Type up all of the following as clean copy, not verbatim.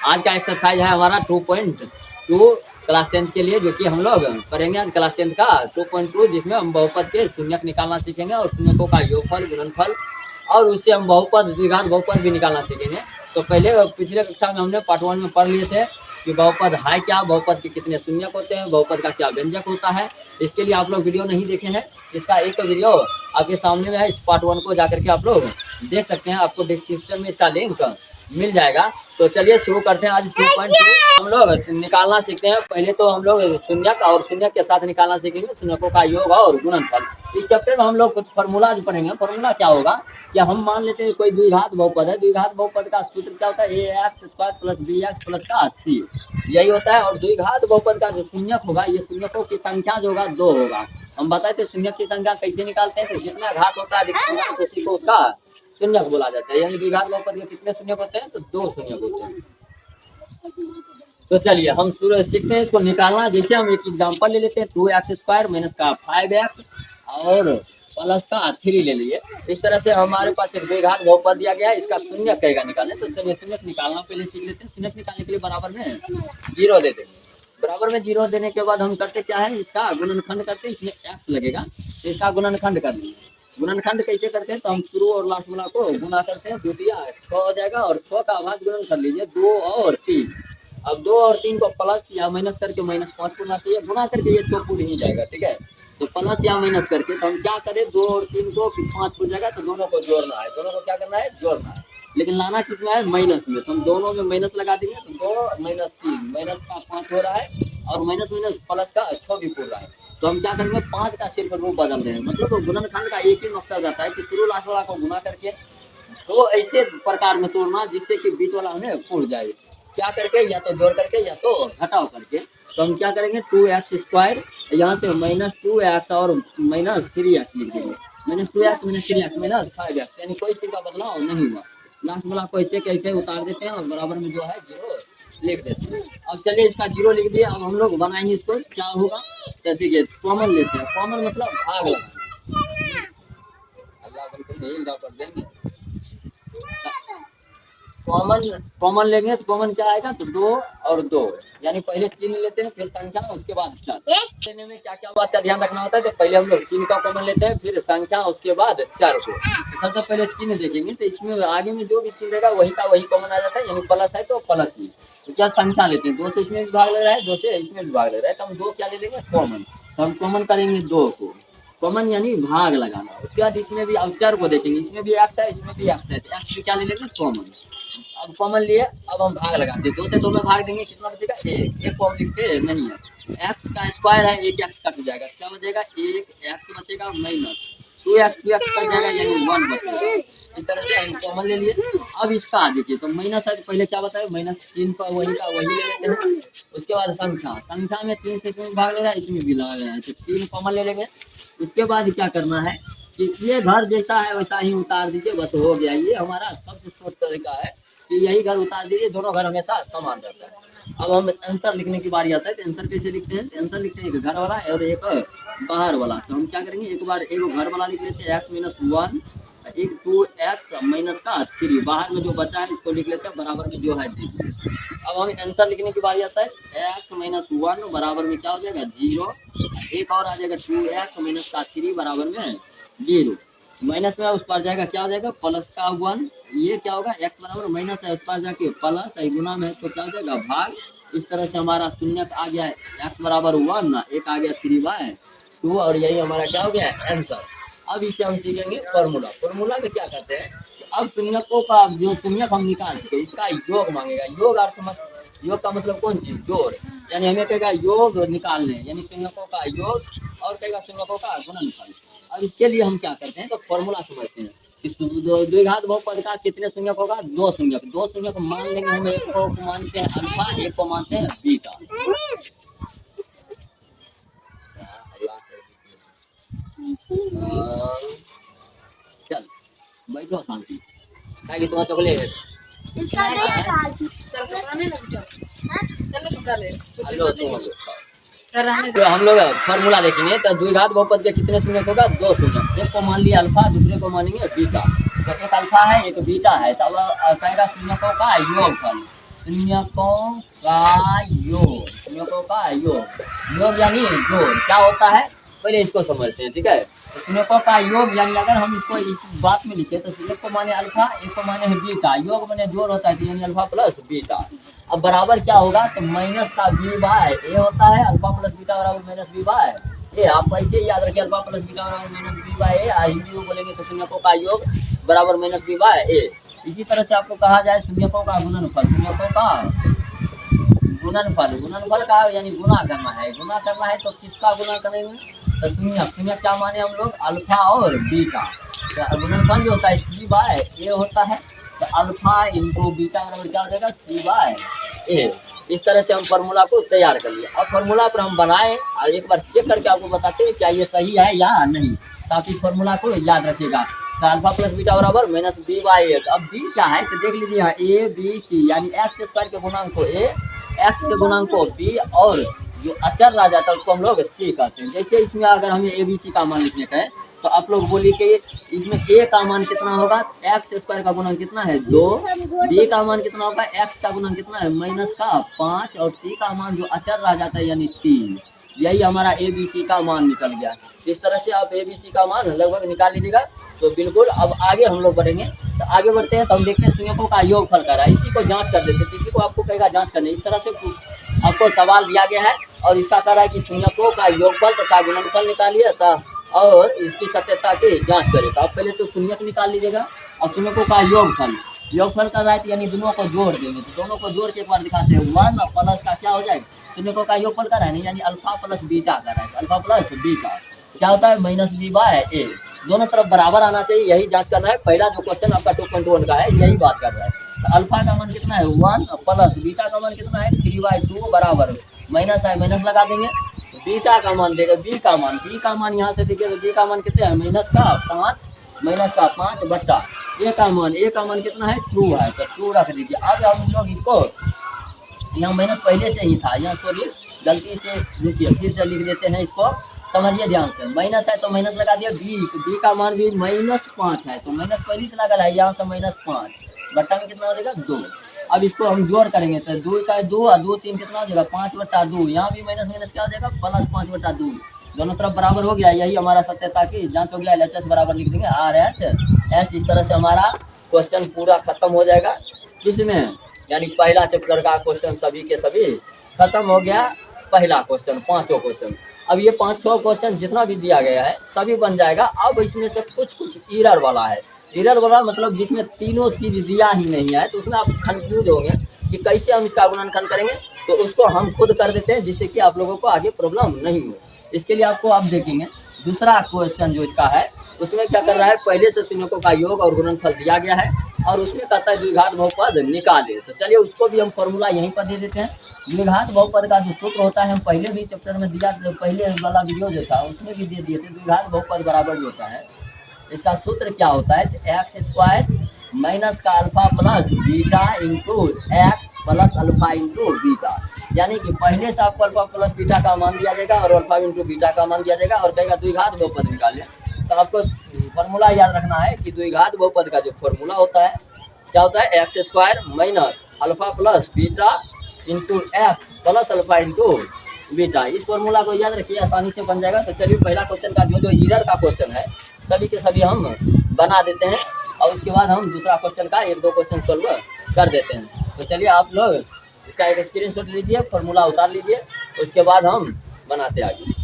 आज का एक्सरसाइज है हमारा 2.2 क्लास 10 के लिए, जो कि हम लोग करेंगे आज क्लास 10 का 2.2, जिसमें हम बहुपद के शून्यक निकालना सीखेंगे और शून्यकों का योगफल, गुणनफल, और उससे हम बहुपद, द्विघात बहुपद भी निकालना सीखेंगे। तो पहले पिछले कक्षा में हमने पार्ट 1 में पढ़ लिए थे कि बहुपद है क्या, बहुपद के कितने शून्यक होते हैं, बहुपद का क्या व्यंजक होता है। इसके लिए आप लोग वीडियो नहीं देखे हैं, इसका एक वीडियो आपके सामने में है। इस पार्ट 1 को जाकर के आप लोग देख सकते हैं, आपको डिस्क्रिप्शन में इसका लिंक मिल जाएगा। तो चलिए शुरू करते हैं। आज 2.2 हम लोग निकालना सीखते हैं। पहले तो हम लोग शून्यक और शून्यक के साथ निकालना सीखेंगे, शून्यकों का योग और गुणनफल। इस चैप्टर में हम लोग कुछ फॉर्मूला जो पढ़ेंगे। फॉर्मूला क्या होगा कि हम मान लेते हैं कोई द्विघात बहुपद है। द्विघात बहुपद का सूत्र क्या होता है, ax² + bx + c, यही होता है। और द्विघात बहुपद का जो शून्यक होगा, ये शून्यकों की संख्या जो होगा 2 होगा। हम बताए थे शून्यक की संख्या कैसे निकालते हैं, तो जितना घात होता है अधिकतम उसी को उसका शून्यक बोला जाता है। यानी द्विघात बहुपद के कितने शून्यक होते हैं, तो 2 शून्यक होते हैं। तो चलिए हम शुरू सीखते हैं इसको निकालना। जैसे हम एक एग्जांपल ले लेते हैं, 2x² - 5x और प्लस का 3 ले लिए। इस तरह से हमारे पास एक द्विघात बहुपद दिया गया है, इसका शून्यक कहेगा निकालने। तो चलिए शून्यक निकालना पहले सीख लेते हैं। शून्यक निकालने के लिए बराबर में 0 दे देंगे। बराबर में 0 देने के बाद हम करते क्या है, इसका गुणनखंड करते हैं। इसमें x लगेगा, इसका गुणनखंड कर लेंगे। गुणनखंड कैसे करते हैं, तो हम शुरू और लास्ट वाला को गुना करते हैं। द्वितीय 6 हो जाएगा और 6 का भाग गुणन कर लीजिए 2 और 3। अब 2 और 3 को प्लस या माइनस करके -5 करना चाहिए, गुना करके ये 6 पूरी ही जाएगा। ठीक है, तो प्लस या माइनस करके तो हम क्या करें, 2 और 3 को 5 हो जाएगा, तो दोनों को जोड़ना है। दोनों को क्या करना है, जोड़ना है। लेकिन लाना किसमें है, माइनस में। तो हम दोनों में माइनस लगा देंगे, तो 2 - 3 माइनस का 5 हो रहा है, और माइनस माइनस प्लस का 6 भी पूर रहा है। तो हम क्या करेंगे, 5 का सिर्फ रूप बदल रहे हैं। मतलब गुणनखंड का एक ही मकसद रहता है कि शुरू लास्ट वाला को गुना करके तो ऐसे प्रकार में तोड़ना जिससे कि बीच वाला हमें पूर जाए। क्या करके, या तो जोड़ करके या तो घटाव करके। तो हम क्या करेंगे, 2x² यहाँ से -2x और -3x लिख देंगे। -2x -3x -5x, यानी कोई चीज का बदलाव नहीं हुआ। लास्ट वाला को ऐसे कैसे उतार देते हैं और बराबर में जो है 0 लिख देते हैं। अब चलिए इसका 0 लिख दिया। अब हम लोग बनाएंगे इसको, क्या होगा, जैसे कि कॉमन लेते हैं। कॉमन मतलब भाग लगाना। अल्लाह बिल्कुल नहीं कर देंगे। कॉमन लेंगे तो कॉमन क्या आएगा, तो 2 और 2, यानी पहले चिन्ह लेते हैं, फिर संख्या, उसके बाद चार। लेने में क्या क्या बात का ध्यान रखना होता है, तो पहले हम लोग चिन्ह का कॉमन लेते हैं, फिर संख्या, उसके बाद 4 को। सबसे पहले चिन्ह देखेंगे, तो इसमें आगे में जो भी चिन्ह रहेगा वही का वही कॉमन आ जाता है। यानी प्लस है तो प्लस ही। तो क्या संख्या लेते हैं, 2 से इसमें भी भाग ले रहा है, 2 से इसमें भी भाग ले रहा है, तो हम 2 क्या ले लेंगे, कॉमन। तो हम कॉमन करेंगे 2 को, कॉमन यानी भाग लगाना। उसके बाद इसमें भी अब 4 को देखेंगे, इसमें भी x है, इसमें भी x है, तो x क्या ले लेंगे, कॉमन। अब कॉमन लिए, अब हम भाग लगाते हैं। 2 से 2 में भाग देंगे, कितना बचेगा, 1। 1 को हम लिखते नहीं है, x का स्क्वायर है, 1 x कट जाएगा, क्या बचेगा, 1 x बचेगा, -2x 2x कट जाएगा, यानी 1 बचेगा। इस तरह से हम कॉमन ले लिए। अब इसका देखिए, तो माइनस है, पहले क्या बताया, माइनस चिन्ह का वही ले लेते हैं। उसके बाद संख्या में 3 से इसमें भाग ले रहा है, इसमें भी लगा रहा है, तो 3 कॉमन ले लेंगे। उसके बाद क्या करना है कि ये घर जैसा है वैसा ही उतार दीजिए, बस हो गया। ये हमारा सबसे शॉर्ट तरीका है कि यही घर उतार दीजिए, दोनों घर हमेशा समान रहता है। अब हम आंसर लिखने की बारी आता है, तो आंसर कैसे लिखते हैं, आंसर लिखते हैं एक घर वाला और एक बाहर वाला। तो हम क्या करेंगे, एक बार एक घर वाला लिख लेते हैं, x - 1, एक 2x - 3, बाहर में जो बचा है इसको लिख लेते हैं, बराबर में जो है 0। अब हम आंसर लिखने की बारी आता है, x - 1 बराबर में क्या हो जाएगा, 0। एक और आ जाएगा 2x - 3 बराबर में 0। माइनस में उस पर जाएगा, क्या हो जाएगा, प्लस का 1। ये क्या होगा, x बराबर माइनस है, उस पर जाके प्लस है, गुना में तो क्या हो जाएगा, भाग। इस तरह से हमारा शून्यक आ गया है, x बराबर 1 ना, एक आ गया 3/2, और यही हमारा क्या हो गया, आंसर। अब इसे हम सीखेंगे फॉर्मूला। फॉर्मूला में क्या कहते हैं, अब शून्यकों का जो शून्यक हम निकाल चुके, इसका योग मांगेगा। योग अर्थ योग का मतलब कौन चीज, जोड़। यानी हमें कहेगा योग निकालने, यानी शून्यकों का योग, और कहेगा शून्यकों का गुणनफल। अब इसके लिए हम क्या करते हैं, तो फॉर्मूला समझते हैं कि द्विघात बहुपद का कितने शून्यक होगा, 2 शून्यक। 2 शून्यक मान लेंगे हम, एक को मानते हैं अल्फा, एक को मानते हैं बीटा। चल बैठो शांति, खाएगी तुम्हारा चॉकलेट। तो हम लोग फॉर्मूला देखेंगे, तो द्विघात बहुपद के कितने शून्यक होगा, 2 शून्यक। एक को मान लिया अल्फा, दूसरे को मानेंगे बीटा। तो एक अल्फा है, एक बीटा है, तो अब कहेगा शून्यकों का योगफल। शून्यकों का योग, शून्यकों का योग, योग यानी जोड़ क्या होता है पहले इसको समझते हैं, ठीक है। तो शून्यकों का योग यानी अगर हम इसको इस बात में लिखे तो एक को माने अल्फा, एक को माने है बीटा, योग माने जोड़ होता है तो यानी अल्फा प्लस बीटा। अब बराबर क्या होगा तो माइनस का बी बाय ए होता है, अल्फा प्लस बीटा बराबर माइनस बी बाय ए। आप ऐसे याद रखिए अल्फा प्लस बीटा बराबर माइनस बी बाय ए, हिंदी में बोलेंगे तो शून्यकों का योग बराबर माइनस बी बाय ए। इसी तरह से आपको कहा जाए शून्यकों का गुणनफल, शून्यकों का गुणनफल, गुणनफल का यानी गुना करना है, गुना करना है तो किसका गुना करेंगे तो शून्य, शून्य क्या माने हम लोग अल्फा और बीटा। तो गुणनफल जो होता है सी बाय ए होता है, तो अल्फा इंटू बीटा बराबर क्या हो जाएगा सी बाय ए। इस तरह से हम फार्मूला को तैयार कर लिया। अब फार्मूला पर हम बनाए और एक बार चेक करके आपको बताते हैं क्या ये सही है या नहीं, तो आप इस फार्मूला को याद रखिएगा। तो अल्फा प्लस बीटा बराबर माइनस बी बाई ए। अब बी क्या है तो देख लीजिए यहाँ ए बी सी यानी एक्स स्क्वायर के गुणांक को ए, एक्स के गुणांक को बी और जो अचर रह जाता है उसको हम लोग सी कहते हैं। जैसे इसमें अगर हमें ए बी सी का मान लिखने का है तो आप लोग बोलिए कि इसमें ए का मान कितना होगा, एक्स स्क्वायर का गुणांक कितना है 2, बी का मान कितना होगा एक्स का गुणांक कितना है माइनस का 5 और सी का मान जो अचर रह जाता है यानी 3। यही हमारा ए बी सी का मान निकल गया। इस तरह से आप ए बी सी का मान लगभग निकाल लीजिएगा। तो बिल्कुल अब आगे हम लोग बढ़ेंगे। तो आगे बढ़ते हैं तो हम देखते हैं शून्यकों का योगफल कर रहा है, इसी को जांच कर देते हैं। किसी को आपको कहेगा जांच करने, इस तरह से आपको सवाल दिया गया है और इसका कर रहा है कि शून्यकों का योगफल तथा गुणनफल निकालिए और इसकी सत्यता की जांच करें। तो आप पहले तो शून्यक निकाल लीजिएगा और शून्यकों का योगफल, योगफल कर रहा है तो यानी दोनों को जोड़ देंगे। तो दोनों को जोड़ के एक बार दिखाते हैं 1 प्लस का क्या हो जाएगा, शून्यकों का योगफल कर रहा है यानी अल्फा प्लस बीटा कर रहा है, अल्फा प्लस बीटा क्या होता है माइनस बी बाय ए। दोनों तरफ बराबर आना चाहिए, यही जांच करना है। पहला जो क्वेश्चन आपका 2.1 का है यही बात कर रहा है। तो अल्फा का मान कितना है 1 प्लस बीटा का मान कितना है 3/2 बराबर माइनस है, माइनस लगा देंगे। बीटा का मान देगा, बी का मान यहाँ से देखिए तो बी का मान कितना है माइनस का 5 बट्टा ए का मान कितना है 2 है, तो 2 रख दीजिए। अब हम लोग इसको यहाँ माइनस पहले से ही था, यहाँ सॉरी गलती से रुकिए फिर से लिख देते हैं, इसको समझिए ध्यान से। माइनस है तो माइनस लगा दिया, बी का मान भी -5 है तो माइनस पहले से लगा है, यहाँ से -5 बट्टा में कितना हो जाएगा 2। अब इसको हम जोड़ करेंगे तो 2 का 2 और 2 3 कितना हो जाएगा 5/2। यहाँ भी माइनस माइनस क्या हो जाएगा प्लस 5/2, दोनों तरफ बराबर हो गया। यही हमारा सत्यता की जांच हो गया। LHS बराबर लिख देंगे RHS। इस तरह से हमारा क्वेश्चन पूरा खत्म हो जाएगा, जिसमें यानी पहला चैप्टर का क्वेश्चन सभी के सभी खत्म हो गया। पहला क्वेश्चन 5 क्वेश्चन, अब ये 5 क्वेश्चन जितना भी दिया गया है सभी बन जाएगा। अब इसमें से कुछ एरर वाला है, एरर वाला मतलब जिसमें तीनों चीज दिया ही नहीं है, तो उसमें आप कंफ्यूज होंगे कि कैसे हम इसका गुणनखंड करेंगे। तो उसको हम खुद कर देते हैं जिससे कि आप लोगों को आगे प्रॉब्लम नहीं हो। इसके लिए आपको आप देखेंगे दूसरा क्वेश्चन जो इसका है उसमें क्या कर रहा है, पहले से शून्यकों का योग और गुणनफल दिया गया है और उसमें कहता है द्विघात बहुपद निकाले। तो चलिए उसको भी हम फॉर्मूला यहीं पर दे देते हैं। द्विघात बहुपद का जो सूत्र होता है हम पहले भी चैप्टर में दिया, पहले वाला वीडियो जो था उसमें भी दे दिए थे। द्विघात बहुपद बराबर जो होता है इसका सूत्र क्या होता है, एक्स स्क्वायर माइनस का alpha plus beta into x plus alpha into beta. यानी कि पहले से आपको अल्फा प्लस बीटा का मान दिया जाएगा और अल्फा इंटू बीटा का मान दिया जाएगा और कहेगा द्विघात बहुपद निकाले। तो आपको फॉर्मूला याद रखना है कि द्विघात बहुपद का जो फॉर्मूला होता है क्या होता है, x square minus alpha plus beta into x plus alpha into beta. इस फॉर्मूला को याद रखिए, आसानी से बन जाएगा। तो चलिए पहला क्वेश्चन का जो एरर का क्वेश्चन है सभी के सभी हम बना देते हैं और उसके बाद हम दूसरा क्वेश्चन का 1-2 क्वेश्चन सोल्व कर देते हैं। तो चलिए आप लोग इसका एक स्क्रीनशॉट लीजिए, फॉर्मूला उतार लीजिए, उसके बाद हम बनाते आगे।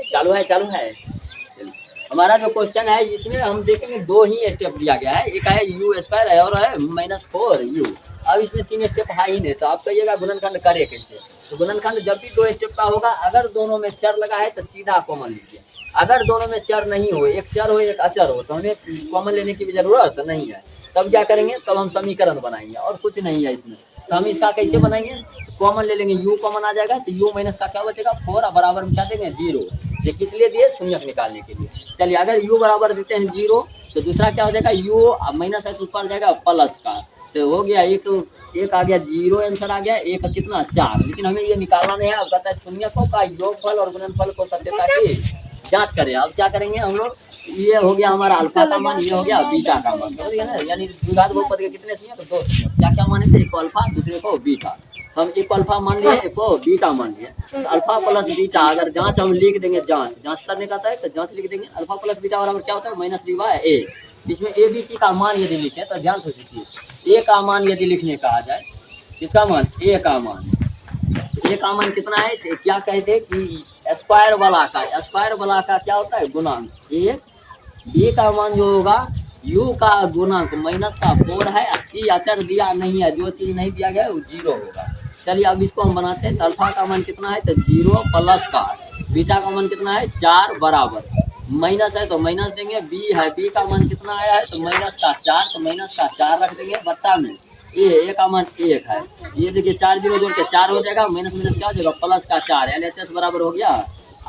चालू है। हमारा जो क्वेश्चन है इसमें हम देखेंगे 2 ही स्टेप दिया गया है, एक है यू स्क्वायर है और है -4u। अब इसमें 3 स्टेप है ही नहीं, तो आप कहिएगा गुणनखंड करे कैसे। तो गुणनखंड जब भी 2 स्टेप का होगा, अगर दोनों में चर लगा है तो सीधा कॉमन लीजिए। अगर दोनों में चर नहीं हो, एक चर हो एक अचर हो, तो हमें कॉमन लेने की भी जरूरत नहीं है। तब क्या करेंगे, तब हम समीकरण बनाएंगे और कुछ नहीं है इसमें। तो हम इसका कैसे बनाएंगे, कॉमन ले लेंगे, u कॉमन आ जाएगा तो u माइनस का क्या बचेगा 4 बराबर में क्या देंगे 0। ये किस लिए दिए, शून्यक निकालने के लिए। चलिए अगर u बराबर देते हैं 0 तो दूसरा क्या हो जाएगा, u माइनस है तो ऊपर जाएगा प्लस का, तो हो गया एक आ गया 0 आंसर आ गया, एक कितना 4। लेकिन हमें ये निकालना नहीं है। अब कहता है शून्यकों का योगफल और गुणनफल को सत्यता की जांच करें। अब क्या करेंगे हम लोग, ये हो गया हमारा अल्फा का मान, ये हो गया बीटा का मान, समझ गए ना। यानी द्विघात बहुपद के कितने शून्य, तो 2 शून्य। क्या क्या माने थे, एक को अल्फा दूसरे को बीटा। हम एक को अल्फा मान लिए, एक को बीटा मान लिए। तो अल्फा प्लस बीटा अगर जांच हम लिख देंगे, जांच करने का है तो जांच लिख देंगे। अल्फा प्लस बीटा बराबर क्या होता है, माइनस बी बाय ए। इसमें ए बी सी का मान यदि लिखे तो ध्यान से सोचिए, ए का मान यदि लिखने कहा जाए, किसका मान, ए का मान। ए का मान कितना है, क्या कहते हैं कि स्क्वायर वाला का क्या होता है, गुणांक। एक बी का मान जो होगा यू का गुणांक माइनस का 4 है। सी अचर दिया नहीं है, जो चीज नहीं दिया गया है वो 0 होगा। चलिए अब इसको हम बनाते हैं। तो अल्फा का मान कितना है, तो 0 प्लस का, बीटा का मान कितना है 4 बराबर, माइनस है तो माइनस देंगे। बी है, बी का मान कितना आया है, तो माइनस का 4, तो माइनस का 4 रख देंगे बट्टा में। ए का मान 1 है, ये देखिए 4 0 जोड़ के 4 हो जाएगा, माइनस माइनस क्या हो जाएगा, प्लस का 4। LHS बराबर हो गया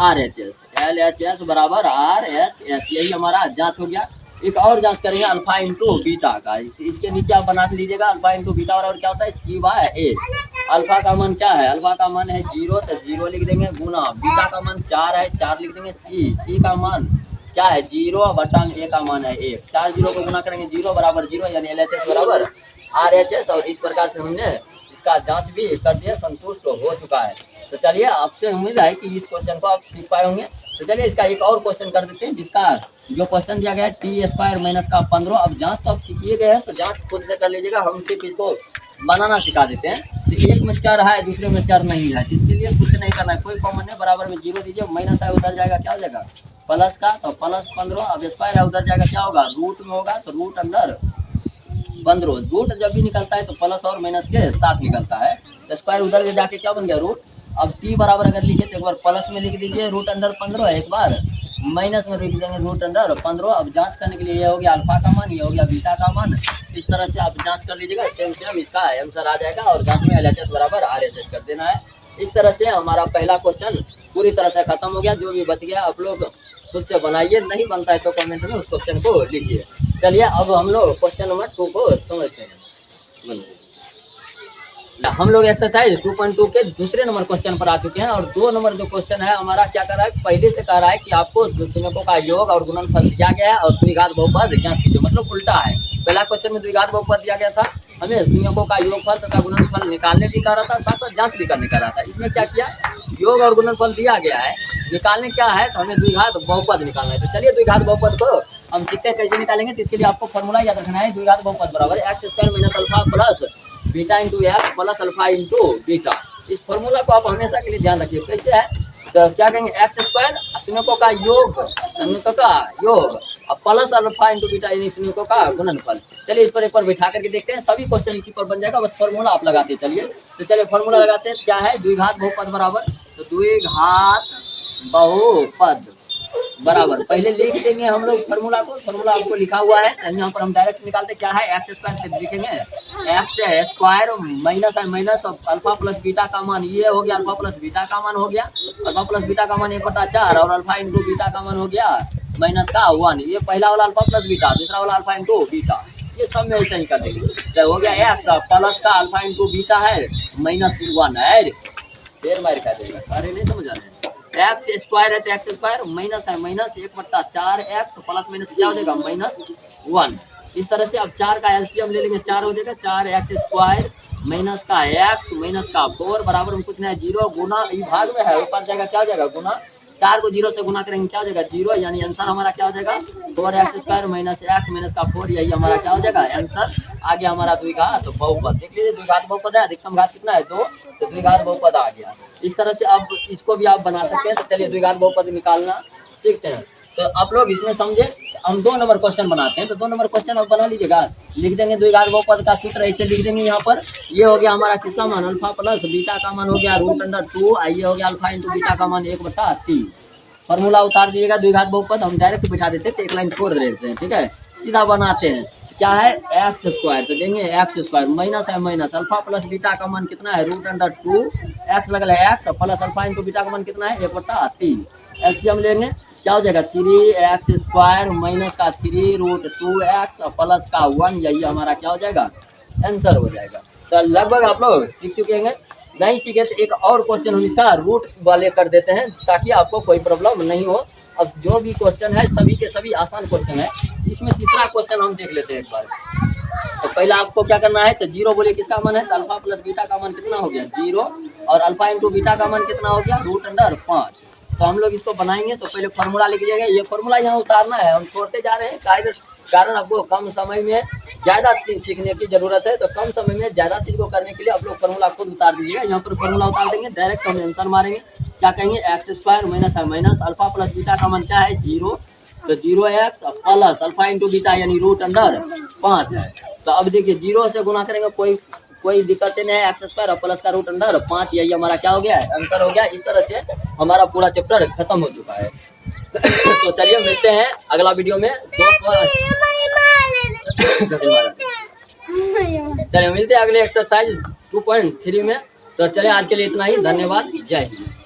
RHS, LHS बराबर RHS। यही हमारा जांच हो गया। एक और जांच करेंगे अल्फा इंटू बीटा का। इसके नीचे आप बना लीजिएगा, अल्फा इंटू बीटा बराबर क्या होता है, C बाय ए। अल्फा का मान क्या है, अल्फा का मान है 0, तो 0 लिख देंगे गुना, बीटा का मान 4 है, 4 लिख देंगे। सी का मान क्या है 0 बटा में ए का मान है 1। 4 0 को गुना करेंगे 0 बराबर 0, यानी LHS बराबर RHS। और इस प्रकार से हमने इसका जांच भी कर दिया, संतुष्ट हो चुका है। तो चलिए आपसे उम्मीद है कि इस क्वेश्चन को आप सीख पाए होंगे। तो चलिए इसका एक और क्वेश्चन कर देते हैं, जिसका जो क्वेश्चन दिया गया है टी स्क्वायर माइनस का 15। अब जांच तो आप सीखिए गए हैं, तो जांच खुद से कर लीजिएगा, हम सिर्फ इसको बनाना सिखा देते हैं। तो एक में चर है, दूसरे में चर नहीं है, इसके लिए कुछ नहीं करना है, कोई कॉमन है, बराबर में 0 दीजिए। माइनस है उधर जाएगा, क्या हो जाएगा प्लस का, तो प्लस 15। अब स्क्वायर है उधर जाएगा, क्या होगा रूट में होगा, तो रूट अंडर 15। रूट जब भी निकलता है तो प्लस और माइनस के साथ निकलता है, तो स्क्वायर उधर जाके क्या बन गया रूट। अब टी बराबर अगर लिखे तो एक बार प्लस में लिख दीजिए रूट अंडर 15, एक बार माइनस में लिख देंगे रूट अंडर 15। अब जांच करने के लिए ये हो गया अल्फा का मान, ये हो गया बीटा का मान। इस तरह से आप जांच कर लीजिएगा, सेम इसका आंसर आ जाएगा। और जांच में LHS बराबर RHS कर देना है। इस तरह से हमारा पहला क्वेश्चन पूरी तरह से खत्म हो गया। जो भी बच गया आप लोग खुद से बनाइए, नहीं बनता है तो कमेंट में उस क्वेश्चन को लिखिए। चलिए अब हम लोग क्वेश्चन नंबर 2 को समझते हैं। हम लोग एक्सरसाइज 2.2 के दूसरे नंबर क्वेश्चन पर आ चुके हैं। और 2 नंबर जो क्वेश्चन है हमारा क्या कर रहा है, पहले से कह रहा है कि आपको गुणकों का योग और गुणनफल दिया गया है और द्विघात बहुपद ज्ञात कीजिए, मतलब उल्टा है। पहला क्वेश्चन में द्विघात बहुपद दिया गया था, हमें गुणकों का योगफल तथा गुणनफल निकालने भी कह रहा था, साथ साथ जांच भी करने का रहा था। इसमें क्या किया, योग और गुणनफल दिया गया है, निकालने क्या है, तो हमें द्विघात बहुपद निकालना है। तो चलिए द्विघात बहुपद को हम सीखते हैं कैसे निकालेंगे। तो इसके लिए आपको फॉर्मूला याद रखना है, द्विघात बहुपद बराबर x square minus alpha plus beta into x plus alpha into beta. इस फॉर्मूला को आप हमेशा के लिए ध्यान रखिए। कैसे है, तो क्या कहेंगे, एक्स स्क्वायर शून्यों का योग, प्लस अल्फा इंटू बीटा यानी शून्यों का गुणनफल। चलिए इस पर एक बार बैठा करके देखते हैं, सभी क्वेश्चन इसी पर बन जाएगा, बस फॉर्मूला आप लगाते चलिए। तो चलिए फॉर्मूला लगाते हैं, क्या है, द्विघात बहुपद बराबर, तो द्विघात बहुपद बराबर पहले लिख देंगे हम लोग फॉर्मूला को। फॉर्मूला आपको लिखा हुआ है, यहाँ पर हम डायरेक्ट निकालते क्या है, एक्स स्क्वायर से लिखेंगे एक्स स्क्वायर माइनस है माइनस अल्फा प्लस बीटा का मान, ये हो गया अल्फा प्लस बीटा का मान हो गया, अल्फा प्लस बीटा का मान 1/4 और अल्फा इंटू बीटा का मान हो गया माइनस का 1। ये पहला वाला अल्फा प्लस बीटा, दूसरा वाला अल्फा इंटू बीटा, ये सब में ऐसे ही कर देंगे। तो हो गया एक्स प्लस का अल्फा इंटू बीटा है माइनस 1 है, फिर मार कर देगा, अरे नहीं समझ आ रहे। एक्स स्क्वायर है तो एक्स स्क्वायर माइनस है माइनस 1/4 एक्स प्लस माइनस क्या हो जाएगा -1। इस तरह से अब 4 का एलसीएम ले लेंगे, 4 हो जाएगा 4 एक्स स्क्वायर माइनस का एक्स माइनस का 4 बराबर में कुछ नहीं 0 गुना, ये भाग में है ऊपर जाएगा क्या हो जाएगा गुना, 4 को 0 से गुना करेंगे क्या हो जाएगा 0, यानी आंसर हमारा क्या हो जाएगा 4x square minus x minus का 4, यही हमारा क्या हो जाएगा आंसर। आगे हमारा द्विघात बहुपद देख लीजिए, द्विघात बहुपद है, अधिकतम घात कितना है 2, तो द्विघात बहुपद आ गया। इस तरह से अब इसको भी आप बना सकते हैं। तो चलिए द्विघात बहुपद निकालना सीखते हैं। तो आप लोग इसमें समझे, हम 2 नंबर क्वेश्चन बनाते हैं, तो 2 नंबर क्वेश्चन आप बना लीजिएगा, लिख देंगे द्विघात बहुपद का सूत्र ऐसे लिख देंगे यहाँ पर। ये हो गया हमारा किसका मान, अल्फा प्लस बीटा का मान हो गया √2, ये हो गया अल्फा इंटू बीटा का मान 1/3। फॉर्मूला उतार दीजिएगा द्विघात बहुपद, हम डायरेक्ट बिठा देते हैं तो एक लाइन छोड़ देते हैं, ठीक है, सीधा बनाते हैं। क्या है एक्स स्क्वायर, तो देंगे एक्स स्क्वायर माइनस है माइनस अल्फा प्लस बीटा का मान कितना है √2, एक्स लगल है x plus alpha into beta का मान कितना है 1/3। एलसीएम लेंगे क्या हो जाएगा 3x स्क्वायर माइनस का 3√2x प्लस का 1, यही हमारा क्या हो जाएगा आंसर हो जाएगा। तो लगभग आप लोग सीख चुके हैं, नहीं सीखे तो एक और क्वेश्चन हम इसका रूट वाले कर देते हैं ताकि आपको कोई प्रॉब्लम नहीं हो। अब जो भी क्वेश्चन है सभी के सभी आसान क्वेश्चन है। इसमें तीसरा क्वेश्चन हम देख लेते हैं एक बार। तो पहला आपको क्या करना है, तो जीरो बोले किसका मान है, तो अल्फा प्लस बीटा का मान कितना हो गया 0, और अल्फा इंटू बीटा का मान कितना हो गया √5। तो हम लोग इसको बनाएंगे। तो पहले फॉर्मूला लिख लीजिएगा, ये फॉर्मूला यहाँ उतारना है, हम छोड़ते जा रहे हैं कारण आपको कम समय में ज्यादा चीज सीखने की जरूरत है। तो कम समय में ज्यादा चीज को करने के लिए आप लोग फॉर्मूला खुद उतार दीजिएगा। यहाँ पर फॉर्मूला उतार देंगे, डायरेक्ट हम आंसर मारेंगे। क्या कहेंगे, x² minus alpha plus beta का मान क्या है 0, तो 0x plus alpha into beta यानी √5 है। तो अब देखिए 0 से गुना करेंगे, कोई दिक्कत नहीं है, x² प्लस का √5, यही हमारा क्या हो गया है, आंसर हो गया। इस तरह से हमारा पूरा चैप्टर खत्म हो चुका है। तो चलिए मिलते हैं अगला वीडियो में। चलिए मिलते हैं अगले एक्सरसाइज 2.3 में। तो चलिए आज के लिए इतना ही, धन्यवाद, जय हिंद।